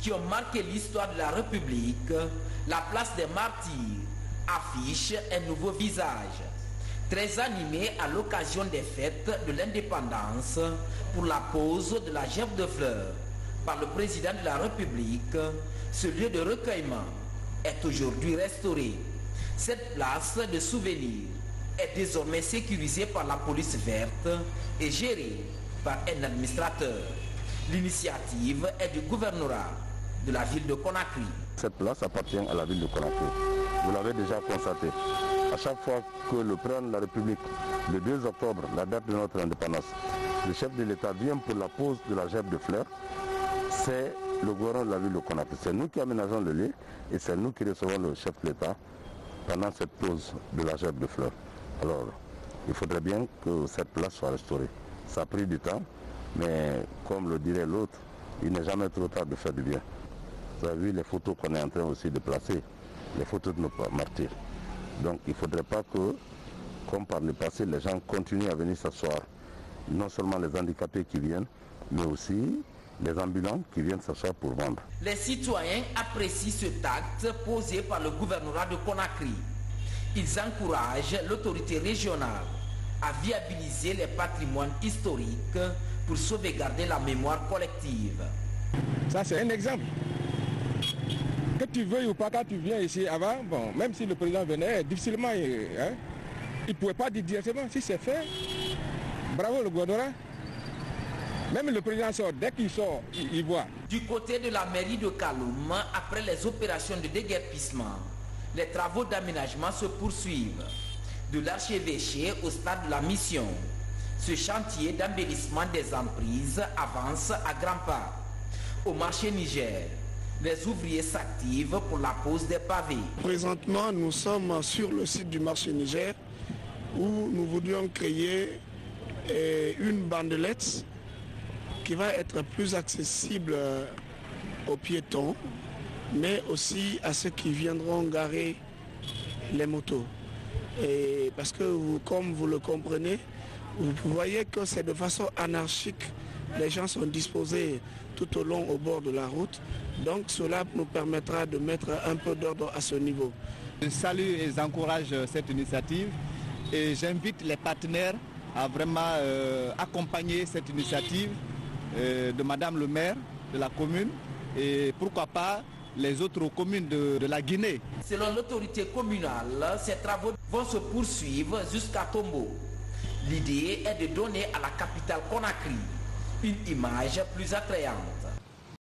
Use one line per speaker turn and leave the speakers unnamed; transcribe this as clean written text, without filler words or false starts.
qui ont marqué l'histoire de la République, la place des martyrs affiche un nouveau visage, très animé à l'occasion des fêtes de l'indépendance pour la pose de la gerbe de fleurs par le président de la République. Ce lieu de recueillement est aujourd'hui restauré. Cette place de souvenir est désormais sécurisée par la police verte et gérée par un administrateur. L'initiative est du gouvernorat de la ville de Conakry.
Cette place appartient à la ville de Conakry. Vous l'avez déjà constaté. À chaque fois que le président de la République, le 2 octobre, la date de notre indépendance, le chef de l'État vient pour la pose de la gerbe de fleurs, c'est le gouvernement de la ville de Conakry. C'est nous qui aménageons le lieu et c'est nous qui recevons le chef de l'État pendant cette pose de la gerbe de fleurs. Alors, il faudrait bien que cette place soit restaurée. Ça a pris du temps, mais comme le dirait l'autre, il n'est jamais trop tard de faire du bien. Vous avez vu les photos qu'on est en train aussi de placer, les photos de nos martyrs. Donc il ne faudrait pas que, comme par le passé, les gens continuent à venir s'asseoir. Non seulement les handicapés qui viennent, mais aussi les ambulants qui viennent s'asseoir pour vendre.
Les citoyens apprécient cet acte posé par le gouvernorat de Conakry. Ils encouragent l'autorité régionale à viabiliser les patrimoines historiques pour sauvegarder la mémoire collective.
Ça, c'est un exemple. Que tu veuilles ou pas, quand tu viens ici avant, bon, même si le président venait, difficilement, il ne pouvait pas dire directement si c'est fait. Bravo le gouvernorat. Même le président sort, dès qu'il sort, il voit.
Du côté de la mairie de Kaloum, après les opérations de déguerpissement, les travaux d'aménagement se poursuivent. De l'archevêché au stade de la mission, ce chantier d'embellissement des emprises avance à grands pas. Au marché Niger, les ouvriers s'activent pour la pose des pavés.
Présentement, nous sommes sur le site du marché Niger où nous voudrions créer une bandelette qui va être plus accessible aux piétons, mais aussi à ceux qui viendront garer les motos. Et parce que, comme vous le comprenez, vous voyez que c'est de façon anarchique. Les gens sont disposés tout au long au bord de la route. Donc cela nous permettra de mettre un peu d'ordre à ce niveau.
Je salue et j'encourage cette initiative et j'invite les partenaires à vraiment accompagner cette initiative de Madame le maire de la commune et pourquoi pas les autres communes de la Guinée.
Selon l'autorité communale, ces travaux vont se poursuivre jusqu'à Tombo. L'idée est de donner à la capitale Conakry une image plus attrayante.